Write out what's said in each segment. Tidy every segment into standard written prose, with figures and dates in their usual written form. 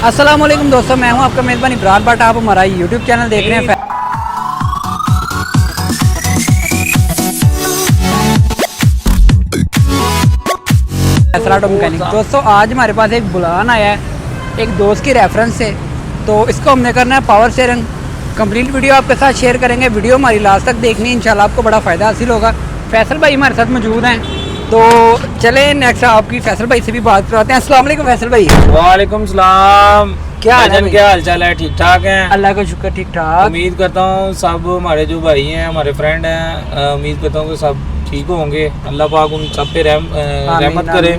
अस्सलाम वालेकुम दोस्तों, मैं हूं आपका मेज़बान इमरान भट्ट। आप हमारा यूट्यूब चैनल देख रहे हैं फैसल ऑटो मैकेनिक। दोस्तों आज हमारे पास एक बुलान आया है एक दोस्त की रेफरेंस से, तो इसको हमने करना है पावर स्टीयरिंग। कंप्लीट वीडियो आपके साथ शेयर करेंगे, वीडियो हमारी लास्ट तक देखनी, इंशाल्लाह आपको बड़ा फ़ायदा हासिल होगा। फैसल भाई हमारे साथ मौजूद हैं, तो चले नेक्स्ट आपकी फैसल भाई से भी बात करवाते हैं। अस्सलाम वालेकुम फैसल भाई। वालेकुम सलाम। क्या हाल है? क्या हाल चाल है? ठीक ठाक हैं? अल्लाह का शुक्र ठीक ठाक। उम्मीद करता हूँ सब हमारे जो भाई हैं, हमारे फ्रेंड हैं, उम्मीद करता हूँ कि सब ठीक होंगे। अल्लाह पाक उन सब पे रहमत करे।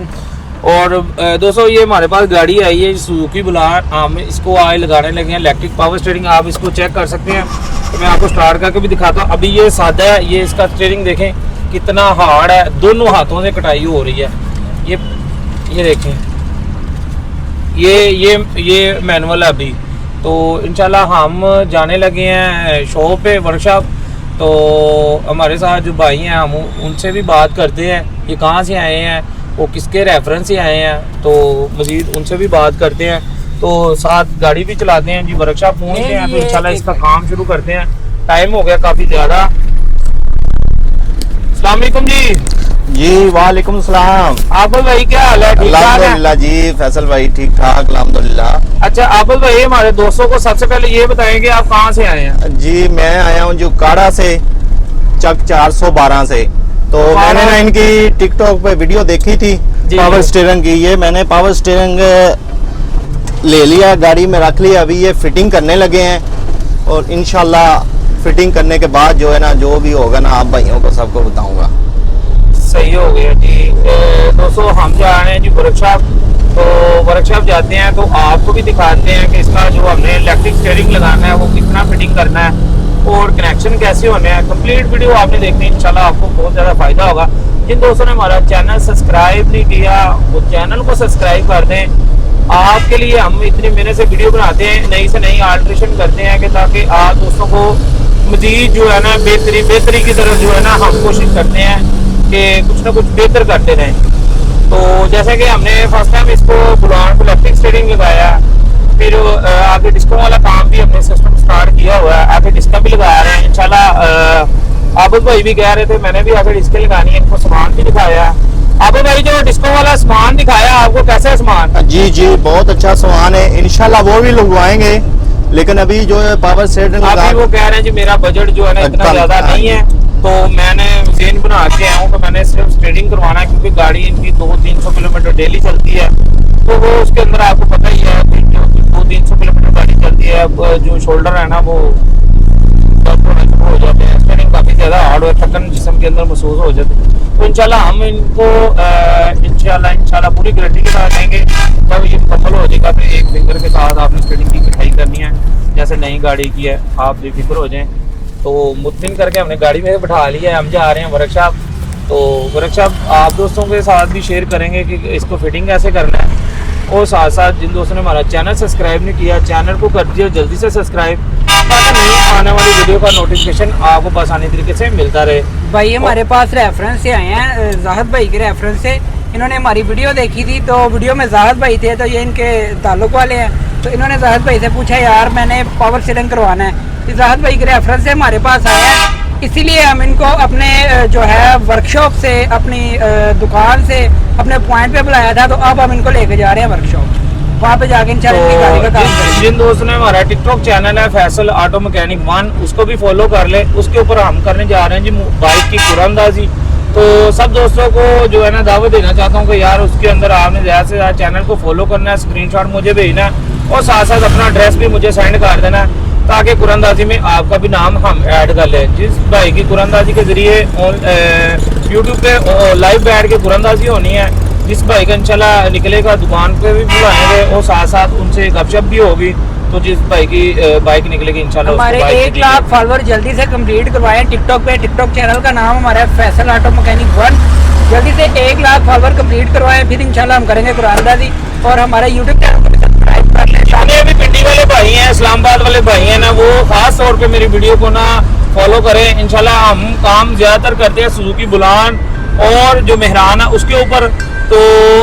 और दोस्तों ये हमारे पास गाड़ी आई है सुजुकी बुलान, हम इसको आज लगाने लगे हैं इलेक्ट्रिक पावर स्टीयरिंग। आप इसको चेक कर सकते हैं, तो मैं आपको स्टार्ट करके भी दिखाता हूँ। अभी ये सादा है, ये इसका स्टीयरिंग देखें कितना हार्ड है, दोनों हाथों से कटाई हो रही है। ये देखें, ये मैनुअल है अभी। तो इंशाल्लाह हम जाने लगे हैं शॉप पे, वर्कशॉप। तो हमारे साथ जो भाई हैं हम उनसे भी बात करते हैं, ये कहाँ से आए हैं, वो किसके रेफरेंस से आए हैं, तो मज़ीद उनसे भी बात करते हैं। तो साथ गाड़ी भी चलाते हैं जी। वर्कशॉप पहुँचते हैं तो इंशाल्लाह इसका काम शुरू करते हैं। टाइम हो गया काफ़ी ज़्यादा। अस्सलाम वालेकुम जी। वालेकुम सलाम। आबुल भाई क्या हाल है? ठीक ठाक है? अल्हम्दुलिल्लाह जी। फैसल भाई ठीक ठाक अल्हम्दुलिल्लाह। अच्छा आबुल भाई, हमारे दोस्तों को सबसे पहले ये बताएंगे आप कहाँ से आए हैं? जी मैं आया हूँ जो काड़ा से, चक 412 से। तो मैंने ना इनकी टिकटॉक पे वीडियो देखी थी पावर स्टीयरिंग की। ये मैंने पावर स्टीयरिंग ले लिया, गाड़ी में रख लिया। अभी ये फिटिंग करने लगे हैं और इंशाल्लाह फिटिंग करने के बाद जो है ना, जो भी होगा ना, आप भाइयों को सबको बताऊंगा। सही हो गया जी। दोस्तों हम जा रहे हैं जी वर्कशॉप। तो वर्कशॉप जाते हैं तो आपको भी दिखाते हैं कि इसका जो हमने इलेक्ट्रिक स्टीयरिंग लगाना है वो कितना फिटिंग करना है और कनेक्शन कैसे होने हैं। कंप्लीट वीडियो आपने देखनी है, इंशाल्लाह आपको बहुत ज़्यादा फायदा होगा। जिन दोस्तों ने हमारा चैनल सब्सक्राइब नहीं किया वो चैनल को सब्सक्राइब कर दें। आपके लिए हम इतनी मेहनत से वीडियो बनाते हैं, नई से नई अल्ट्रेशन करते हैं कि ताकि आप दोस्तों को मजीद जो है ना बेहतरी की तरफ जो है ना हम कोशिश करते हैं कि कुछ ना कुछ बेहतर करते रहें। तो जैसे कि हमने फर्स्ट टाइम इसको बुलान को इलेक्ट्रिक स्टीयरिंग लगाया, फिर आगे डिस्को वाला काम भी हमने सिस्टम स्टार्ट किया हुआ है, आगे डिस्का भी लगा रहे हैं इंशाल्लाह। आबुल भाई भी कह रहे थे मैंने भी आगे डिस्के लगानी है, इनको सामान भी दिखाया। आबुल भाई जो डिस्को वाला सामान दिखाया आपको, कैसा है सामान? जी जी बहुत अच्छा सामान है, इंशाल्लाह वो भी लगवाएंगे। लेकिन अभी जो है पावर स्टीयरिंग अभी वो कह रहे हैं जी मेरा बजट जो है ना इतना ज्यादा नहीं है, तो मैंने जेन बना के आया हूँ तो मैंने सिर्फ स्टीयरिंग करवाना है, क्योंकि गाड़ी इनकी 200-300 किलोमीटर डेली चलती है। तो वो उसके अंदर आपको पता ही है 200-300 किलोमीटर गाड़ी चलती है, जो शोल्डर है ना वो हो जाते हैं। स्टीयरिंग काफी ज्यादा हार्ड और थकन जिस्म के अंदर महसूस हो जाती है। तो इंशाल्लाह हम इनको इंशाल्लाह पूरी गारंटी के साथ देंगे। जब ये मुकम्मल हो जाएगा तो एक फिंगर के साथ आपने स्टीयरिंग की कटाई करनी है, जैसे नई गाड़ी की है, आप बेफिक्र हो जाएं। तो मुतमिन करके हमने गाड़ी में बिठा लिया है, हम जा रहे हैं वर्कशॉप। तो वर्कशॉप आप दोस्तों के साथ भी शेयर करेंगे कि इसको फिटिंग कैसे करना है। और साथ साथ जिन दोस्तों ने हमारा चैनल सब्सक्राइब नहीं किया, चैनल को कर दिया जल्दी से सब्सक्राइब, ताकि नई आने वाली वीडियो का नोटिफिकेशन आपको बस आसानी तरीके से मिलता रहे। भाई हमारे पास रेफरेंस से आए हैं, जाहिद भाई के रेफरेंस से। इन्होंने हमारी वीडियो देखी थी, तो वीडियो में जाहिद भाई थे, तो ये इनके ताल्लुक वाले हैं। तो इन्होंने जाहिद भाई से पूछा यार मैंने पावर स्टीयरिंग करवाना है, तो जाहिद भाई के रेफरेंस से हमारे पास आया है। इसीलिए हम इनको अपने जो है वर्कशॉप से, अपनी दुकान से, अपने पॉइंट पे बुलाया था। तो अब हम इनको लेके जा रहे हैं वर्कशॉप, वहाँ पे जाके इंशाल्लाह इनकी गाड़ी का काम करेंगे। जिन दोस्तों ने हमारा टिकटॉक चैनल है फैसल ऑटो मैकेनिक 1, उसको भी फॉलो कर ले। उसके ऊपर हम करने जा रहे हैं जी बाइक की कुरानंदाजी। तो सब दोस्तों को जो है ना दावत देना चाहता हूँ कि यार उसके अंदर आपने ज़्यादा से ज़्यादा चैनल को फॉलो करना है, स्क्रीनशॉट मुझे भेजना है और साथ साथ अपना एड्रेस भी मुझे सेंड कर देना है, ताकि कुरानंदाजी में आपका भी नाम हम ऐड कर लें। जिस भाई की कुरानंदाजी के जरिए यूट्यूब पे लाइव बैठ के कुरानंदाजी होनी है, जिस भाई का इंशाल्लाह निकलेगा दुकान पे भी बुलाएंगे और साथ साथ उनसे गपशप भी होगी। तो जिस भाई की बाइक निकलेगी इंशाल्लाह हमारे 1 लाख फॉलोअर जल्दी से कंप्लीट करवाएं टिकटॉक पे। टिकटॉक चैनल का नाम हमारा है फैसल ऑटो मैकेनिक 1। जल्दी से 1 लाख फॉलोअर कंप्लीट करवाएं, फिर इंशाल्लाह हम करेंगे कुरानंदाजी। और हमारा यूट्यूब चैनल को भी सब्सक्राइब कर लें। जितने भी पिंडी वाले भाई हैं, इस्लामाबाद वाले भाई हैं ना, वो खास तौर पे मेरी वीडियो को ना फॉलो करें। इंशाल्लाह हम काम ज्यादातर करते हैं सुजुकी बुलान और जो मेहरान है उसके ऊपर। तो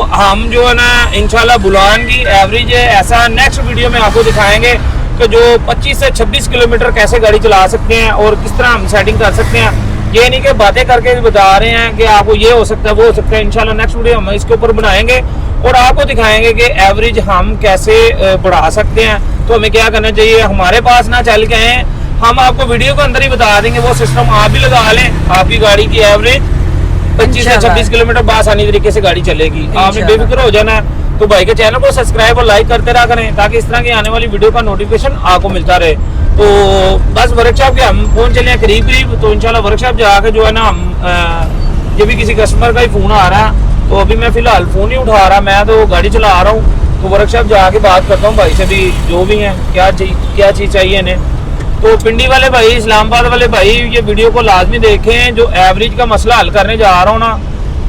हम जो है ना इंशाल्लाह बुलान की एवरेज ऐसा नेक्स्ट वीडियो में आपको दिखाएंगे कि जो 25 से 26 किलोमीटर कैसे गाड़ी चला सकते हैं और किस तरह हम सेटिंग कर सकते हैं। ये नहीं कि बातें करके बता रहे हैं कि आपको ये हो सकता है वो हो सकता है। इंशाल्लाह नेक्स्ट वीडियो हम इसके ऊपर बनाएंगे और आपको दिखाएंगे कि एवरेज हम कैसे बढ़ा सकते हैं। तो हमें क्या करना चाहिए, हमारे पास ना चल के आए, हम आपको वीडियो के अंदर ही बता देंगे, वो सिस्टम आप भी लगा लें, आपकी गाड़ी की एवरेज 25 से 26 किलोमीटर आसानी तरीके से गाड़ी चलेगी। आपने बेफिक्र हो जाना है। तो भाई के चैनल को सब्सक्राइब और लाइक करते रहा करें ताकि इस तरह की आने वाली वीडियो का नोटिफिकेशन आपको मिलता रहे। तो बस वर्कशॉप के हम पहुंच चले हैं करीब करीब। तो इंशाल्लाह वर्कशॉप जाके जो है ना हम जब भी किसी कस्टमर का ही फोन आ रहा है तो अभी मैं फिलहाल फोन नहीं उठा रहा, मैं तो गाड़ी चला रहा हूँ। तो वर्कशॉप जाके बात करता हूँ भाई से भी, जो भी हैं क्या चीज़ चाहिए इन्हें। तो पिंडी वाले भाई, इस्लामाबाद वाले भाई, ये वीडियो को लाजमी देखें। जो एवरेज का मसला हल करने जा रहा हूँ ना,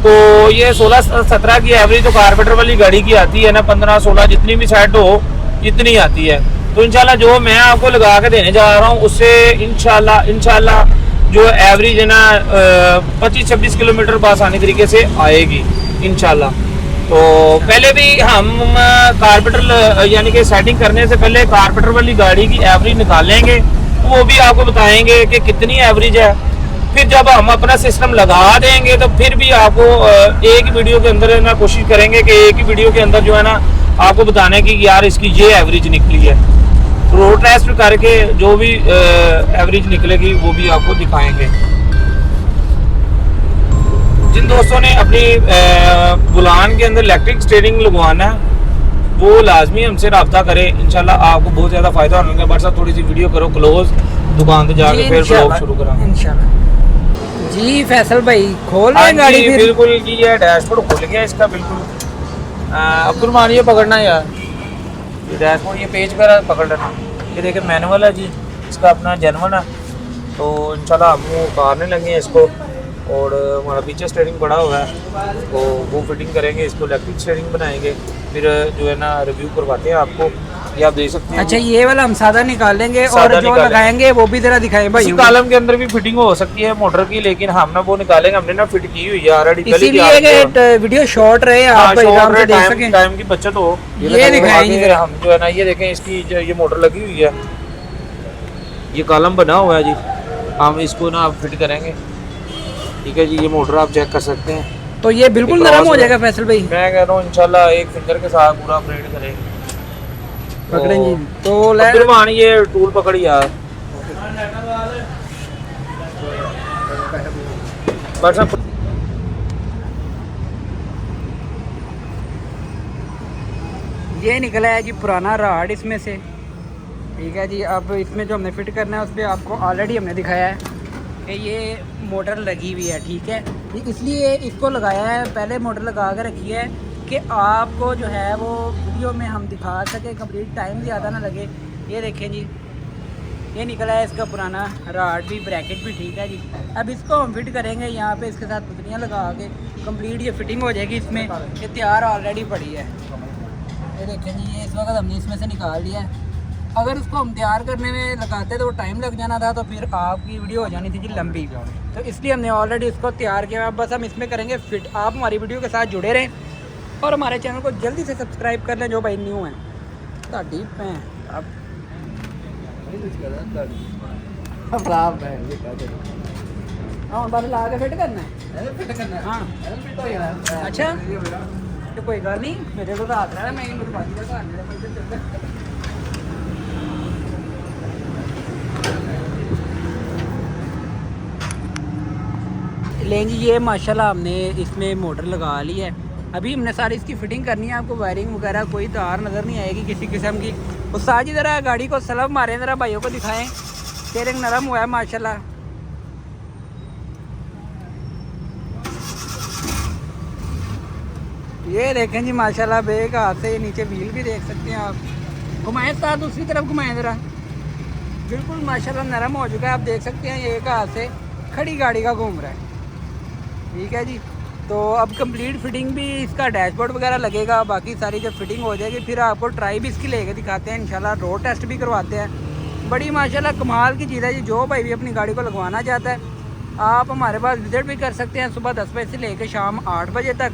तो ये 16-17 की एवरेज तो कारपेंटर वाली गाड़ी की आती है ना, 15-16 जितनी भी सेट हो इतनी आती है। तो इंशाल्लाह जो मैं आपको लगा के देने जा रहा हूँ उससे इंशाल्लाह जो एवरेज है ना 25-26 किलोमीटर आसानी तरीके से आएगी इंशाल्लाह। तो पहले भी हम कारपेंटर यानी कि सेटिंग करने से पहले कारपेंटर वाली गाड़ी की एवरेज निकालेंगे, वो भी आपको बताएंगे कि कितनी एवरेज है। फिर जब हम अपना सिस्टम लगा देंगे तो फिर भी आपको एक वीडियो के अंदर ना कोशिश करेंगे कि एक ही वीडियो के अंदर जो है ना आपको बताने की यार इसकी ये एवरेज निकली है। रोड टेस्ट करके जो भी एवरेज निकलेगी वो भी आपको दिखाएंगे। जिन दोस्तों ने अपनी बुलान के अंदर इलेक्ट्रिक स्टीयरिंग लगवाना है वो लाजमी हमसे रब्ता करें, इंशाल्लाह आपको बहुत ज़्यादा फायदा होने के बाद। थोड़ी सी वीडियो करो क्लोज, दुकान पे जाके फिर ब्लॉग शुरू करेंगे इंशाल्लाह। जी फैसल भाई खोल रहे हैं गाड़ी फिर? बिल्कुल जी, ये डैशबोर्ड खुल गया इसका बिल्कुल। अब्दुल मान ये पकड़ना यार, ये डैशबोर्ड ये पेज पर पकड़ लेना। ये देखिए मैनुअल है जी, इसका अपना जेनवन है। तो इंशाल्लाह हम वो उतारने लगे हैं इसको और हमारा पीछे स्टीयरिंग पड़ा हुआ है तो वो फिटिंग करेंगे, इसको इलेक्ट्रिक स्टीयरिंग बनाएंगे। फिर जो है ना रिव्यू करवाते हैं आपको, ये आप देख सकते हैं। अच्छा ये वाला हम सादा निकालेंगे और जो लगाएंगे वो भी जरा दिखाएं भाई। इसी कॉलम के अंदर भी फिटिंग हो सकती है मोटर की, लेकिन हम ना वो निकालेंगे, हमने ना फिट की हुई है ऑलरेडी। इसीलिए वीडियो शॉर्ट रहे, आप आराम से देख सकें, टाइम की बचत हो। ये दिखाएंगे हम जो है ना, ये देखें इसकी ये मोटर लगी हुई है, ये कॉलम बना हुआ है जी। हम इसको ना फिट करेंगे, ठीक है जी। ये मोटर आप चेक कर सकते हैं। तो ये बिल्कुल नरम हो जाएगा फैसल भाई? मैं कह रहा हूँ इंशाल्लाह एक फिंगर के साथ पूरा ऑपरेट करेंगे। पकड़ें जी तो अब्दुल ये टूल पकड़ यार। ये निकला है जी पुराना राड इसमें से, ठीक है जी। अब इसमें जो हमने फिट करना है उस पर आपको ऑलरेडी हमने दिखाया है कि ये मोटर लगी हुई है, ठीक है। इसलिए इसको लगाया है, पहले मोटर लगा कर रखी है कि आपको जो है वो वीडियो में हम दिखा सके, कंप्लीट टाइम ज़्यादा ना लगे। ये देखें जी, ये निकला है इसका पुराना राड भी, ब्रैकेट भी, ठीक है जी। अब इसको हम फिट करेंगे यहाँ पे, इसके साथ पुतलियाँ लगा के कंप्लीट ये फिटिंग हो जाएगी इसमें। ये तैयार ऑलरेडी पड़ी है, ये देखें जी। ये इस वक्त हमने इसमें से निकाल लिया है। अगर उसको हम तैयार करने में लगाते तो वो टाइम लग जाना था, तो फिर आपकी वीडियो हो जानी थी जी लंबी। तो इसलिए हमने ऑलरेडी इसको तैयार किया। बस हम इसमें करेंगे फिट। आप हमारी वीडियो के साथ जुड़े रहें और हमारे चैनल को जल्दी से सब्सक्राइब कर लें जो भाई न्यू हैं। हाँ बस ला के फिट करना है। हाँ अच्छा तो कोई गल नहीं, मेरे को हाथ रहा है, मैं लें जी। ये माशाल्लाह हमने इसमें मोटर लगा ली है। अभी हमने सारी इसकी फिटिंग करनी है। आपको वायरिंग वगैरह कोई तार नज़र नहीं आएगी किसी किस्म की। और साजी ज़रा गाड़ी को सलब मारें, ज़रा भाइयों को दिखाएं। स्टीयरिंग नरम हुआ है माशाल्लाह। ये देखें जी माशाल्लाह, बेक हाथ से नीचे व्हील भी देख सकते हैं आप। घुमाएं साथ, दूसरी तरफ घुमाएं ज़रा। बिल्कुल माशाल्लाह नरम हो चुका है, आप देख सकते हैं। ये एक हाथ से खड़ी गाड़ी का घूम रहा है, ठीक है जी। तो अब कंप्लीट फिटिंग भी इसका डैशबोर्ड वगैरह लगेगा, बाकी सारी जब फिटिंग हो जाएगी फिर आपको ट्राई भी इसकी लेके दिखाते हैं इंशाल्लाह। रोड टेस्ट भी करवाते हैं। बड़ी माशाल्लाह कमाल की चीज़ है जी। जो भाई भी अपनी गाड़ी को लगवाना चाहता है आप हमारे पास विजिट भी कर सकते हैं। सुबह 10 बजे से लेकर शाम 8 बजे तक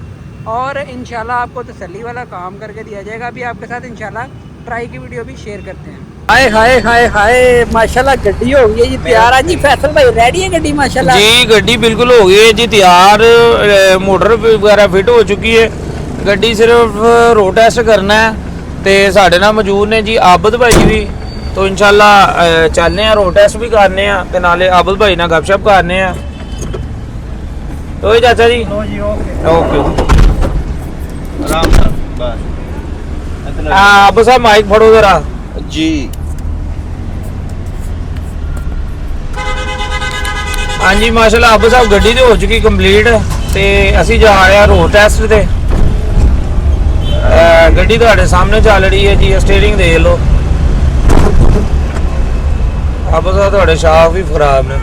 और इंशाल्लाह आपको तसल्ली वाला काम करके दिया जाएगा। अभी आपके साथ इंशाल्लाह ट्राई की वीडियो भी शेयर करते हैं। हाय हाय हाय हाय माशाल्लाह गड्डी हो गई है जी तैयार। आज जी फैसल भाई रेडी है गड्डी माशाल्लाह जी गड्डी बिल्कुल हो गई है जी तैयार, मोटर वगैरह फिट हो चुकी है। गड्डी सिर्फ रोड टेस्ट करना है ਤੇ ਸਾਡੇ ਨਾਲ ਮੌਜੂਦ ਨੇ ਜੀ ਆਬਦ ਭਾਈ ਵੀ। तो इंशाल्लाह चलने हैं, रोड टेस्ट भी करने हैं ते नाले आबद भाई ना गपशप करने हैं। तो ही चाचा जी ओके आराम से बस आबद साहब माइक फड़ो जरा जी। हाँ जी माशाल्लाह आबद साहब गड्डी तो हो चुकी कंप्लीट ते असी जा रहे हैं रोड टेस्ट ते। गड्डी ਤੁਹਾਡੇ ਸਾਹਮਣੇ ਚੱਲ ਰਹੀ ਹੈ ਜੀ, ਸਟੀਅਰਿੰਗ ਦੇਖ ਲਓ। ਆਬਦ ਸਾਹਿਬ ਤੁਹਾਡੇ ਸ਼ਾਫ ਵੀ ਖਰਾਬ ਨੇ।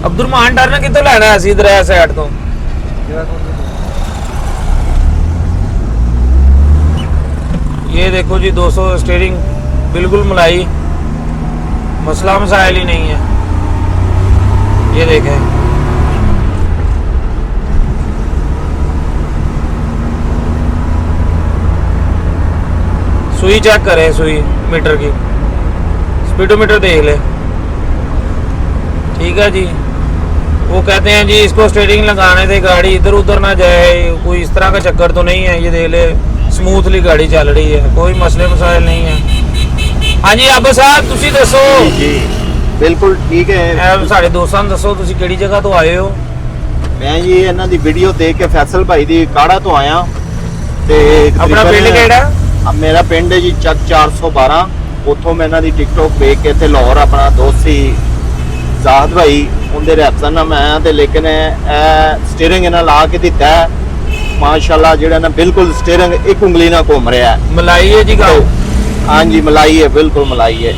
ਅਬਦੁਰਮਾਨ ਡਰਨਾ ਕਿੱਥੋਂ ਲੈਣਾ ਅਸੀਂ ਇਧਰ ਐ ਸਾਈਡ ਤੋਂ। ये देखो जी 200 स्टीयरिंग बिल्कुल मलाई, मसला मसाइल ही नहीं है। ये देखें सुई चेक करें, सुई मीटर की स्पीडोमीटर देख ले। ठीक है जी। वो कहते हैं जी इसको स्टीयरिंग लगाने से गाड़ी इधर उधर ना जाए, कोई इस तरह का चक्कर तो नहीं है। ये देख ले स्मूथली गाड़ी चल रही है, कोई मसले मसाइल नहीं है। हाँ जी आबद साहब तुसी दसो जी बिल्कुल ठीक है। साढ़े दोस्तों दसो तुसी केड़ी जगह तो आए हो। मैं जी इन्हां दी वीडियो देख के फैसल भाई दी काड़ा तो आया ते अपना पिंड केड़ा? मेरा पिंड है जी चक 412। उतों मैं इन्हां दी टिकटॉक देख के ते लाहौर अपना दोस्त सी जाहद भाई उनके रेफर ना मैं आया ते लेकिन स्टीयरिंग इन्हां ला के दिता है माशाल्लाह, जेड़ा ना बिल्कुल स्टीयरिंग एक उंगली ना घूम रहा है। मलाई है जी गाओ। हाँ जी मलाई है, बिल्कुल मलाई है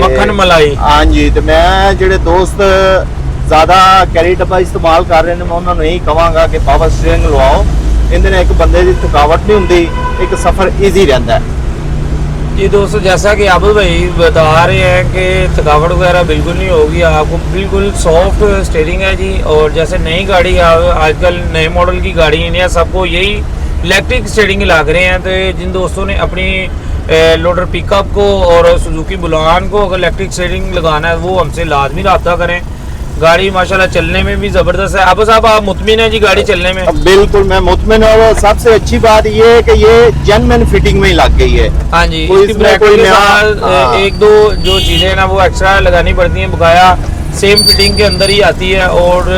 मक्खन मलाई। हाँ जी। तो मैं जेड़े दोस्त ज़्यादा कैरी डब्बा इस्तेमाल कर रहे हैं मैं उन्होंने यही कहांगा कि पावर स्टीयरिंग लवाओ। इहदे नाल एक बंदे की थकावट नहीं होंदी, एक सफ़र ईजी रहता है जी। दोस्तों जैसा कि आबद भाई बता रहे हैं कि थकावट वगैरह बिल्कुल नहीं होगी, आपको बिल्कुल सॉफ्ट स्टीयरिंग है जी। और जैसे नई गाड़ी आजकल नए मॉडल की गाड़ी है, सबको यही इलेक्ट्रिक स्टीयरिंग लग रहे हैं। तो जिन दोस्तों ने अपनी लोडर पिकअप को और सुजुकी बुलान को अगर इलेक्ट्रिक स्टीयरिंग लगाना है वो हमसे लाजमी रब्ता करें। गाड़ी माशाल्लाह चलने में भी ज़बरदस्त है। अब साहब आप मुतमिन है जी गाड़ी चलने में? बिल्कुल मैं मुतमिन हूँ। और सबसे अच्छी बात ये है कि ये जेन्युइन फिटिंग में ही लग गई है। हाँ जी। कोई एक दो जो चीज़ें ना वो एक्स्ट्रा लगानी पड़ती हैं, बकाया सेम फिटिंग के अंदर ही आती है। और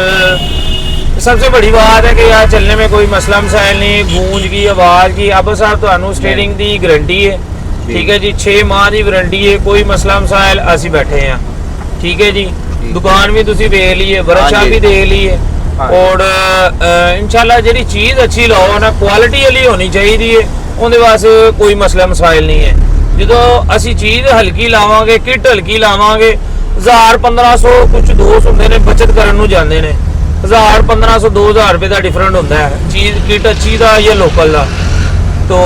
सबसे बड़ी बात है कि यार चलने में कोई मसला मसाइल नहीं, गूंज की आवाज़ की। अब साहब तो स्टीयरिंग की गारंटी है, ठीक है जी। 6 माह की वारंटी है, कोई मसला मसाइल असी बैठे हैं, ठीक है जी। दुकान भी तुसी देख ली है, वर्कशॉप भी देख ली है। और इंशाल्लाह जी चीज़ अच्छी लाओ ना, क्वालिटी वाली होनी चाहिए, उनके वास्ते कोई मसला मसाइल नहीं है। जो असी चीज़ हल्की लावांगे, किट हल्की लावांगे, 1000-1500 कुछ दोस्त होंगे ने बचत करने जाते हैं, 1000-1500-2000 रुपये का डिफरेंट होता है चीज़ किट अच्छी का या लोकल का। तो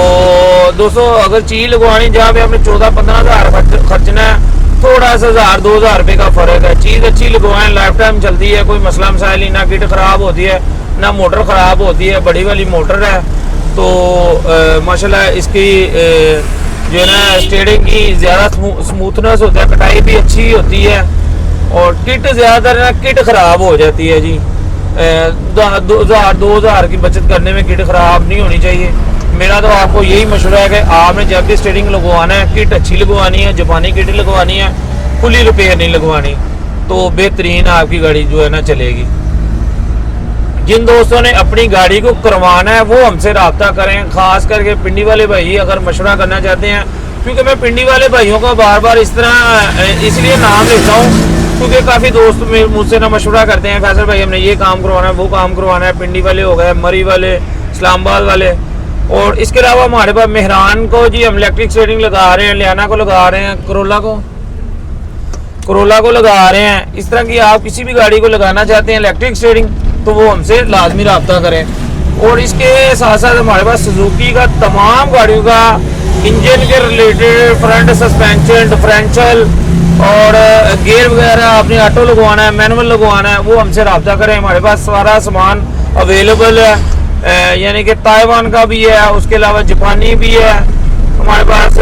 दोस्तों अगर चीज़ लगवानी जहाँ पे आपने 14-15 हज़ार खर्चना है, थोड़ा सा 1000-2000 रुपये का फ़र्क है। चीज़ अच्छी लगवाएं, लाइफ टाइम चलती है, कोई मसला मसाइल नहीं, ना किट ख़राब होती है ना मोटर ख़राब होती है। बड़ी वाली मोटर है तो माशाल्लाह इसकी जो है ना स्टीयरिंग की ज़्यादा स्मूथनेस होता है, कटाई भी अच्छी होती है। और किट ज़्यादातर ना किट ख़राब हो जाती है जी। 2000 की बचत करने में किट ख़राब नहीं होनी चाहिए। मेरा तो आपको यही मशवरा है कि आपने जब भी स्टीयरिंग लगवाना है किट अच्छी लगवानी है, जापानी किट लगवानी है, फुली रिपेयर नहीं लगवानी, तो बेहतरीन आपकी गाड़ी जो है ना चलेगी। जिन दोस्तों ने अपनी गाड़ी को करवाना है वो हमसे रब्ता करें, ख़ास करके पिंडी वाले भाई अगर मशवरा करना चाहते हैं, क्योंकि मैं पिंडी वाले भाइयों का बार बार इस तरह इसलिए नाम लेता हूँ क्योंकि काफ़ी दोस्त मुझसे ना मशवरा करते हैं, फैसल भाई हमने ये काम करवाना है, वो काम करवाना है। पिंडी वाले हो गए, मरी वाले, इस्लामाबाद वाले। और इसके अलावा हमारे पास मेहरान को जी हम इलेक्ट्रिक स्टीयरिंग लगा रहे हैं, लियाना को लगा रहे हैं, करोला को लगा रहे हैं। इस तरह की आप किसी भी गाड़ी को लगाना चाहते हैं इलेक्ट्रिक स्टीयरिंग तो वो हमसे लाजमी रब्ता करें। और इसके साथ साथ हमारे पास सुजुकी का तमाम गाड़ियों का इंजन के रिलेटेड, फ्रंट सस्पेंशन, डिफरेंशियल और गियर वगैरह आपने ऑटो लगवाना है, मैनुअल लगवाना है, वो हमसे रब्ता करें। हमारे पास सारा सामान अवेलेबल है, यानी कि ताइवान का भी है, उसके अलावा जापानी भी है, हमारे पास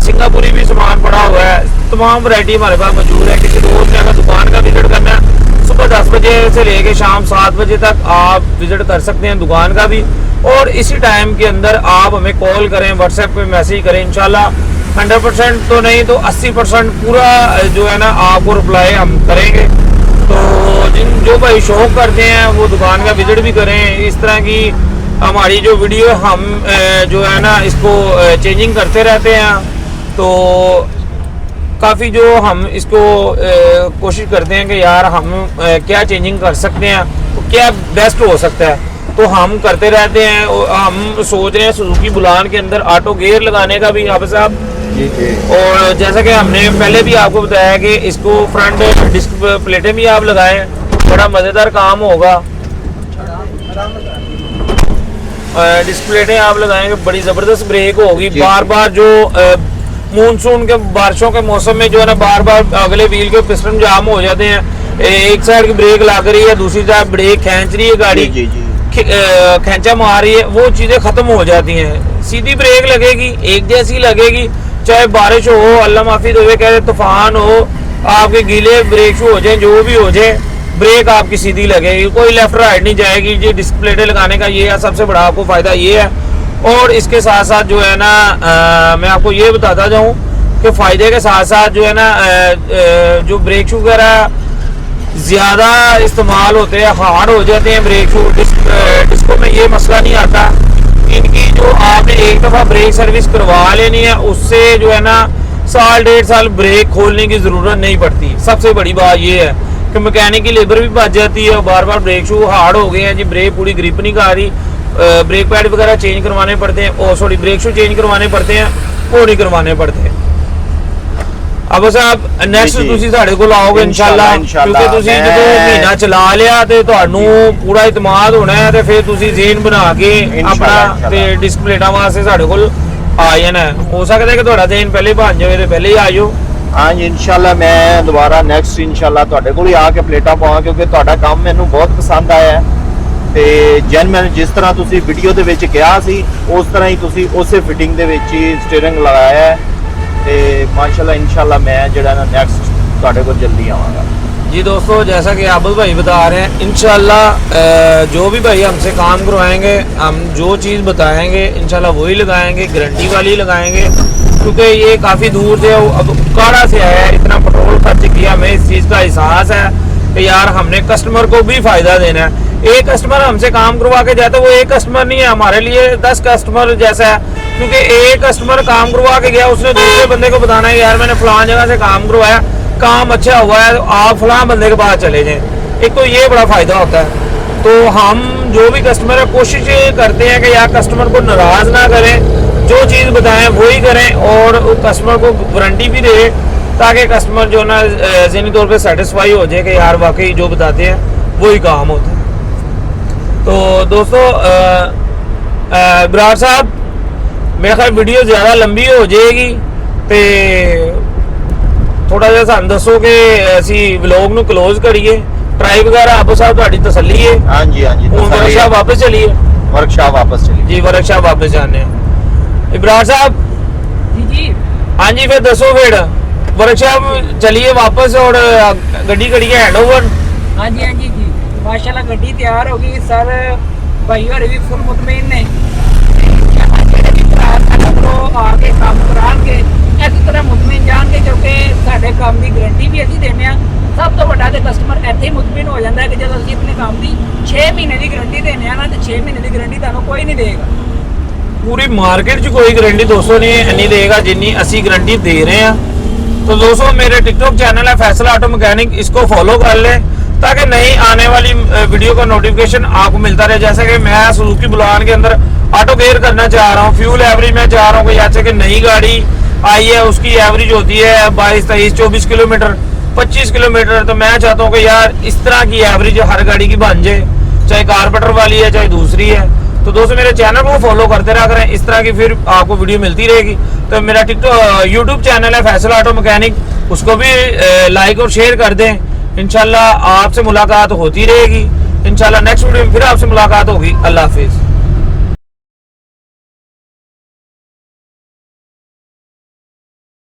सिंगापुरी भी सामान पड़ा हुआ है। तमाम वैरायटी हमारे पास मौजूद है। किसी रोज में अगर दुकान का विजिट करना है, सुबह 10 बजे से लेके शाम 7 बजे तक आप विजिट कर सकते हैं दुकान का भी। और इसी टाइम के अंदर आप हमें कॉल करें, व्हाट्सएप पे मैसेज करें। इंशाल्लाह 100% तो नहीं तो 80% पूरा जो है ना आपको रिप्लाई हम करेंगे। तो जो भाई शौक करते हैं वो दुकान का विजिट भी करें। इस तरह की हमारी जो वीडियो हम जो है ना इसको चेंजिंग करते रहते हैं, तो काफ़ी जो हम इसको कोशिश करते हैं कि यार हम क्या चेंजिंग कर सकते हैं, तो क्या बेस्ट हो सकता है, तो हम करते रहते हैं। हम सोच रहे हैं सुजुकी बुलान के अंदर ऑटो गियर लगाने का भी आप साहब जी जी। और जैसा कि हमने पहले भी आपको बताया कि इसको फ्रंट डिस्क प्लेटें भी आप लगाएं, बड़ा मज़ेदार काम होगा। डिस्क प्लेटें आप लगाएंगे, बड़ी ज़बरदस्त ब्रेक होगी। बार बार जो मानसून के बारिशों के मौसम में जो है ना बार बार अगले व्हील के पिस्टन जाम हो जाते हैं, एक साइड की ब्रेक लग रही है, दूसरी साइड ब्रेक खींच रही है गाड़ी, जी जी। खींचा मार रही है, वो चीज़ें ख़त्म हो जाती हैं। सीधी ब्रेक लगेगी, एक जैसी लगेगी, चाहे बारिश हो, अल्लाह माफी देवे कह तूफान हो, आपके गीले ब्रेक शू हो जाए, जो भी हो जाए, ब्रेक आपकी सीधी लगेगी, कोई लेफ्ट राइट नहीं जाएगी। जी डिस्क प्लेटें लगाने का ये है सबसे बड़ा आपको फ़ायदा ये है। और इसके साथ साथ जो है ना मैं आपको ये बताता जाऊँ कि फ़ायदे के साथ साथ जो है ना जो ब्रेक शू वगैरह ज़्यादा इस्तेमाल होते हैं, हार्ड हो जाते हैं ब्रेक शू, डिस्को में ये मसला नहीं आता। इनकी जो आपने एक दफ़ा ब्रेक सर्विस करवा लेनी है, उससे जो है ना 1.5 साल ब्रेक खोलने की ज़रूरत नहीं पड़ती। सबसे बड़ी बात ये है कि मैकेनिक की लेबर भी बच जाती है। बार बार ब्रेक शू हार्ड हो गए हैं जी, ब्रेक पूरी ग्रिप नहीं कर रही, ब्रेक पैड वगैरह चेंज करवाने पड़ते हैं, और सॉरी ब्रेक शू चेंज करवाने पड़ते हैं, वो नहीं करवाने पड़ते। अब साहब नेक्स्ट ਤੁਸੀਂ ਸਾਡੇ ਕੋਲ ਆਓਗੇ इंशाल्लाह, क्योंकि ਤੁਸੀਂ ਜਦੋਂ ਮਹੀਨਾ ਚਲਾ ਲਿਆ ਤੇ ਤੁਹਾਨੂੰ ਪੂਰਾ ਇਤਮਾਦ ਹੋਣਾ ਹੈ, ਤੇ ਫਿਰ ਤੁਸੀਂ ਜ਼ੇਨ ਬਣਾ ਕੇ ਆਪਣਾ ਤੇ ਡਿਸਕ ਪਲੇਟਾਂ ਵਾਸਤੇ ਸਾਡੇ ਕੋਲ ਆ ਜਾਣਾ। ਹੋ ਸਕਦਾ ਹੈ ਕਿ ਤੁਹਾਡਾ ਜ਼ੇਨ ਪਹਿਲੇ ਬਣ ਜਾਵੇ ਤੇ ਪਹਿਲੇ ਹੀ ਆ ਜਾਓ। हाँ जी इंशाल्लाह मैं दोबारा नेक्स्ट इंशाल्लाह ਤੁਹਾਡੇ ਕੋਲ ਹੀ ਆ ਕੇ ਪਲੇਟਾਂ ਪਾਵਾਂ, ਕਿਉਂਕਿ ਤੁਹਾਡਾ ਕੰਮ ਮੈਨੂੰ ਬਹੁਤ ਪਸੰਦ ਆਇਆ ਹੈ। ਤੇ ਜਨ ਮੈਂ ਜਿਸ ਤਰ੍ਹਾਂ ਤੁਸੀਂ ਵੀਡੀਓ ਦੇ ਵਿੱਚ ਕਿਹਾ ਸੀ ਉਸ ਤਰ੍ਹਾਂ ਹੀ ਤੁਸੀਂ ਉਸੇ ਫਿਟਿੰਗ ਦੇ ਵਿੱਚ ਹੀ ਸਟੀਅਰਿੰਗ ਲਗਾਇਆ ਹੈ। ਤੇ माशाल्लाह इंशाल्लाह मैं ਜਿਹੜਾ ਨਾ नेक्स्ट ਤੁਹਾਡੇ ਕੋਲ जल्दी आवांगा। जी दोस्तों, जैसा कि आबुल भाई बता रहे हैं, इंशाल्लाह जो भी भाई हमसे काम करवाएंगे, हम जो चीज़ बताएंगे इंशाल्लाह वही लगाएंगे, गारंटी वाली लगाएंगे। क्योंकि ये काफ़ी दूर से अब काड़ा से आया है, इतना पेट्रोल खर्च किया, हमें इस चीज़ का एहसास है कि यार हमने कस्टमर को भी फ़ायदा देना है। एक कस्टमर हमसे काम करवा के जाता है, वो एक कस्टमर नहीं है, हमारे लिए 10 कस्टमर जैसा है। क्योंकि एक कस्टमर काम करवा के गया, उसने दूसरे बंदे को बताना है यार मैंने फलां जगह से काम करवाया, काम अच्छा हुआ है, तो आप फलां बंदे के पास चले जाएं। एक तो ये बड़ा फ़ायदा होता है। तो हम जो भी कस्टमर है कोशिश करते हैं कि यार कस्टमर को नाराज़ ना करें, जो चीज़ बताएं वही करें, और कस्टमर को वारंटी भी दे, ताकि कस्टमर जो ना ज़हनी तौर पे सेटिस्फाई हो जाए कि यार वाकई जो बताते हैं वही काम होता है। तो दोस्तों बरार साहब, मेरा ख्याल वीडियो ज़्यादा लंबी हो जाएगी, तो थोड़ा जिहा सानूं दसो कि असी व्लॉग नूं क्लोज करिए। ट्राई वगैरह आपो साहब तुहाडी तसल्ली है? हाँ जी हाँ जी। वर्कशॉप वापस चलिए, वर्कशॉप वापस चलिए जी, वर्कशॉप वापस जाने हैं। इब्रार साहब जी जी, हाँ जी, फिर दसो फिर वर्कशॉप चलिए वापस, और गड्डी करिए हैंड ओवर। हाँ जी हाँ जी जी, माशाल्लाह गड्डी तैयार हो गई सर, भाई होरे भी फुल मुतमईन ने आके काम करांगे इस तरह मुतमईन जाएंगे, क्योंकि साडे काम की गारंटी भी असीं देने आ। सब तो बड़ा कस्टमर इत्थे मुतमईन हो जाता है कि जब असीं अपने काम की 6 महीने की गारंटी देने आ ना, तो 6 महीने की गारंटी तुहानूं कोई नहीं देगा। पूरी मार्केट च कोई गारंटी दोस्तों नहीं देगा जिन्नी असी गारंटी दे रहे हैं। तो दोस्तों मेरे टिकटॉक चैनल है फैसल ऑटो मैकेनिक, इसको फॉलो कर लें ताकि नई आने वाली वीडियो का नोटिफिकेशन आपको मिलता रहे। जैसे कि मैं सुजुकी बुलान के अंदर ऑटो गेयर करना चाह रहा हूँ, फ्यूल एवरेज मैं चाह रहा हूँ कि जैसे कि नई गाड़ी आई है उसकी एवरेज होती है 22, 23, 24 किलोमीटर, 25 किलोमीटर। तो मैं चाहता हूँ कि यार इस तरह की एवरेज हर गाड़ी की बन जाए, चाहे कारपेंटर वाली है चाहे दूसरी है। तो दोस्तों मेरे चैनल को फॉलो करते रहा करें, इस तरह की फिर आपको वीडियो मिलती रहेगी। तो मेरा टिकटॉक यूट्यूब चैनल है फैसल ऑटो मैकेनिक, उसको भी लाइक और शेयर कर दें। इंशाल्लाह आपसे मुलाकात होती रहेगी, इंशाल्लाह नेक्स्ट वीडियो में फिर आपसे मुलाकात होगी। अल्लाह हाफिज़।